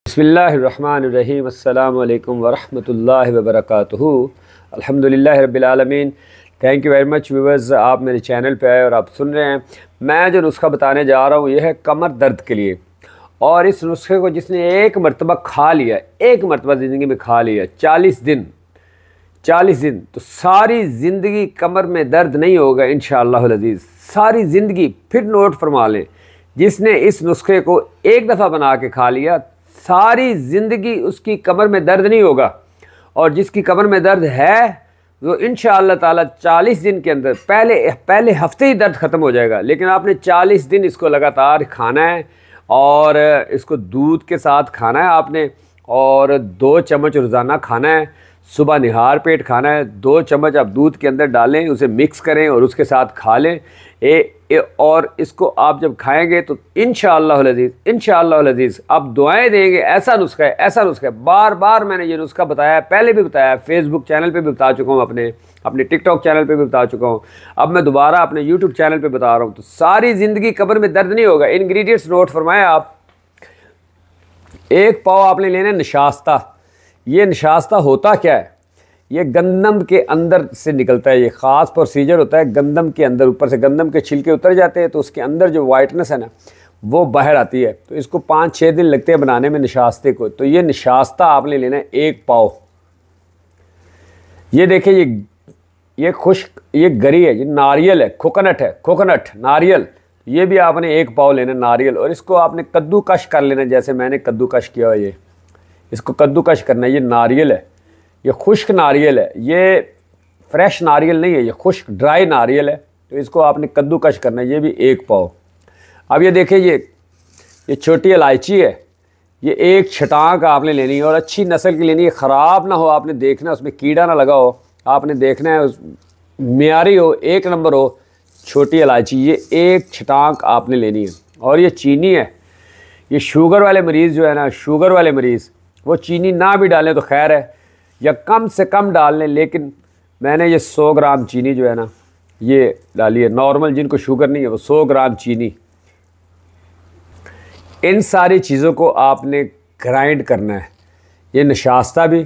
बिस्मिल्लाहिर्रहमानिर्रहीम अस्सलामु अलैकुम वरहमतुल्लाहि वबरकातुहू। अल्हम्दुलिल्लाहि रब्बिल आलमीन। Thank you very much viewers, आप मेरे चैनल पे आए और आप सुन रहे हैं। मैं जो नुस्खा बताने जा रहा हूँ यह है कमर दर्द के लिए। और इस नुस्खे को जिसने एक मरतबा खा लिया, एक मरतबा ज़िंदगी में खा लिया, 40 दिन तो सारी ज़िंदगी कमर में दर्द नहीं होगा इंशाअल्लाहुल अज़ीज़, सारी ज़िंदगी। फिर नोट फरमा लें, जिसने इस नुस्खे को एक दफ़ा बना के खा लिया सारी ज़िंदगी उसकी कमर में दर्द नहीं होगा। और जिसकी कमर में दर्द है वो इंशाअल्लाह ताला 40 दिन के अंदर पहले हफ्ते ही दर्द ख़त्म हो जाएगा। लेकिन आपने 40 दिन इसको लगातार खाना है और इसको दूध के साथ खाना है आपने, और 2 चम्मच रोज़ाना खाना है। सुबह निहार पेट खाना है। 2 चम्मच आप दूध के अंदर डालें, उसे मिक्स करें और उसके साथ खा लें। और इसको आप जब खाएंगे तो इंशाअल्लाहुल अज़ीज़ आप दुआएं देंगे। ऐसा नुस्खा है। बार बार मैंने ये नुस्खा बताया है, पहले भी बताया है, फेसबुक चैनल पे भी बता चुका हूँ, अपने टिकटॉक चैनल पे भी बता चुका हूँ, अब मैं दोबारा अपने यूट्यूब चैनल पे बता रहा हूँ। तो सारी ज़िंदगी कमर में दर्द नहीं होगा। इंग्रेडिएंट्स नोट फरमाएं आप। 1 पाव आपने लेना है नशास्ता। ये नशास्ता होता क्या है? ये गंदम के अंदर से निकलता है। ये ख़ास प्रोसीजर होता है गंदम के अंदर, ऊपर से गंदम के छिलके उतर जाते हैं तो उसके अंदर जो वाइटनेस है ना वो बाहर आती है। तो इसको 5-6 दिन लगते हैं बनाने में निशास्ते को। तो ये निशास्ता आपने लेना है 1 पाव। ये देखिए, ये खुश्क, ये गरी है, ये नारियल है, कोकोनट नारियल। ये भी आपने 1 पाव लेना नारियल। और इसको आपने कद्दूकश कर लेना, जैसे मैंने कद्दूकश किया है। इसको कद्दूकश करना है। ये नारियल है, ये खुश्क नारियल है, ये फ्रेश नारियल नहीं है, ये खुश्क ड्राई नारियल है। तो इसको आपने कद्दूकश करना है। ये भी 1 पाव। अब ये देखिए, ये छोटी इलायची है, ये 1 छटाक आपने लेनी है और अच्छी नस्ल की लेनी है, ख़राब ना हो। आपने देखना है उसमें कीड़ा ना लगा हो, आपने देखना है मियारी हो, 1 नंबर हो छोटी इलायची। ये 1 छटाक आपने लेनी है। और ये चीनी है। ये शुगर वाले मरीज़ जो है ना, शुगर वाले मरीज़ वो चीनी ना भी डालें तो खैर है, या कम से कम डाल लें। लेकिन मैंने ये 100 ग्राम चीनी जो है ना ये डाली है। नॉर्मल जिनको शुगर नहीं है वो 100 ग्राम चीनी। इन सारी चीज़ों को आपने ग्राइंड करना है। ये नशास्ता भी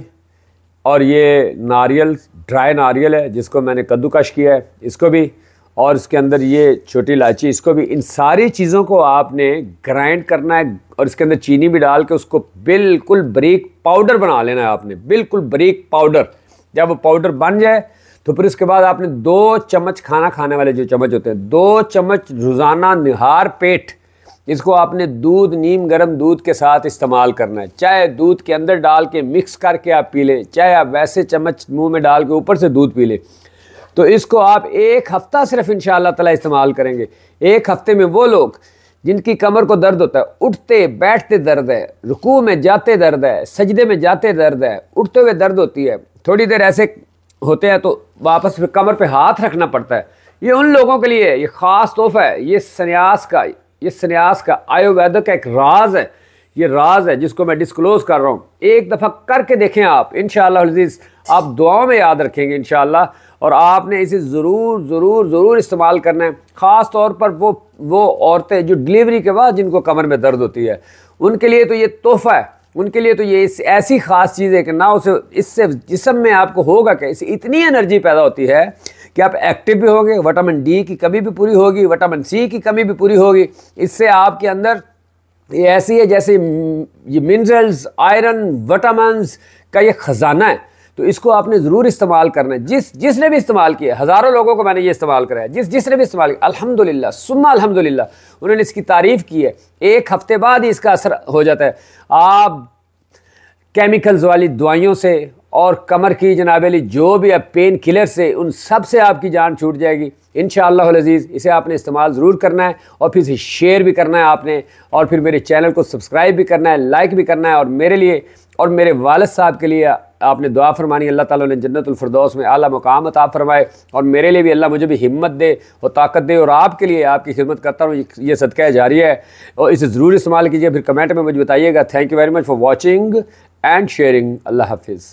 और ये नारियल, ड्राई नारियल है जिसको मैंने कद्दूकश किया है, इसको भी, और इसके अंदर ये छोटी इलायची, इसको भी। इन सारी चीज़ों को आपने ग्राइंड करना है और इसके अंदर चीनी भी डाल के उसको बिल्कुल बारीक पाउडर बना लेना है आपने, बिल्कुल बारीक पाउडर। जब वो पाउडर बन जाए तो फिर उसके बाद आपने 2 चम्मच, खाना खाने वाले जो चम्मच होते हैं, 2 चम्मच रोज़ाना निहार पेट इसको आपने दूध, नीम गर्म दूध के साथ इस्तेमाल करना है। चाहे दूध के अंदर डाल के मिक्स करके आप पी लें, चाहे आप वैसे चम्मच मुँह में डाल के ऊपर से दूध पी लें। तो इसको आप 1 हफ़्ता सिर्फ इंशाअल्लाह ताला इस्तेमाल करेंगे। 1 हफ़्ते में वो लोग जिनकी कमर को दर्द होता है, उठते बैठते दर्द है, रुकू में जाते दर्द है, सजदे में जाते दर्द है, उठते हुए दर्द होती है, थोड़ी देर ऐसे होते हैं तो वापस फिर कमर पे हाथ रखना पड़ता है, ये उन लोगों के लिए ये ख़ास तोहफ़ा है। ये संन्यास का आयुर्वेद का एक राज है। ये राज है जिसको मैं डिस्क्लोज़ कर रहा हूँ। एक दफ़ा करके देखें आप, इंशाअल्लाह अज़ीज़ आप दुआओं में याद रखेंगे इंशाअल्लाह। और आपने इसे ज़रूर इस्तेमाल करना है। ख़ास तौर पर वो औरतें जो डिलीवरी के बाद जिनको कमर में दर्द होती है, उनके लिए तो ये तोहफ़ा है। उनके लिए तो ये ऐसी ख़ास चीज़ है कि ना इससे जिस्म में आपको होगा कि इससे इतनी एनर्जी पैदा होती है कि आप एक्टिव भी होंगे, विटामिन डी की कमी भी पूरी होगी, विटामिन सी की कमी भी पूरी होगी। इससे आपके अंदर ये ऐसी है जैसे ये मिनरल्स, आयरन, विटामिन्स का ये ख़जाना है। तो इसको आपने ज़रूर इस्तेमाल करना है। जिसने भी इस्तेमाल किया, हज़ारों लोगों को मैंने ये इस्तेमाल कराया, जिसने भी इस्तेमाल किया, अल्हम्दुलिल्लाह सुम्मा अल्हम्दुलिल्लाह, उन्होंने इसकी तारीफ़ की है। 1 हफ़्ते बाद ही इसका असर हो जाता है। आप केमिकल्स वाली दवाइयों से और कमर की जनाब अली जो भी अब पेन किलर से, उन सब से आपकी जान छूट जाएगी इंशाअल्लाहुल अज़ीज़। इसे आपने इस्तेमाल ज़रूर करना है और फिर इसे शेयर भी करना है आपने, और फिर मेरे चैनल को सब्सक्राइब भी करना है, लाइक भी करना है। और मेरे लिए और मेरे वालिद साहब के लिए आपने दुआ फरमानी, अल्लाह ताला ने जन्नतुल फिरदौस में आला मुकाम अता फरमाए। और मेरे लिए भी अल्लाह मुझे भी हिम्मत दे और ताकत दे। और आपके लिए आपकी खिदमत करता हूँ, ये सदका जारिया है और इसे ज़रूर इस्तेमाल कीजिए। फिर कमेंट में मुझे बताइएगा। Thank you very much for watching and sharing. अल्लाह हाफिज़।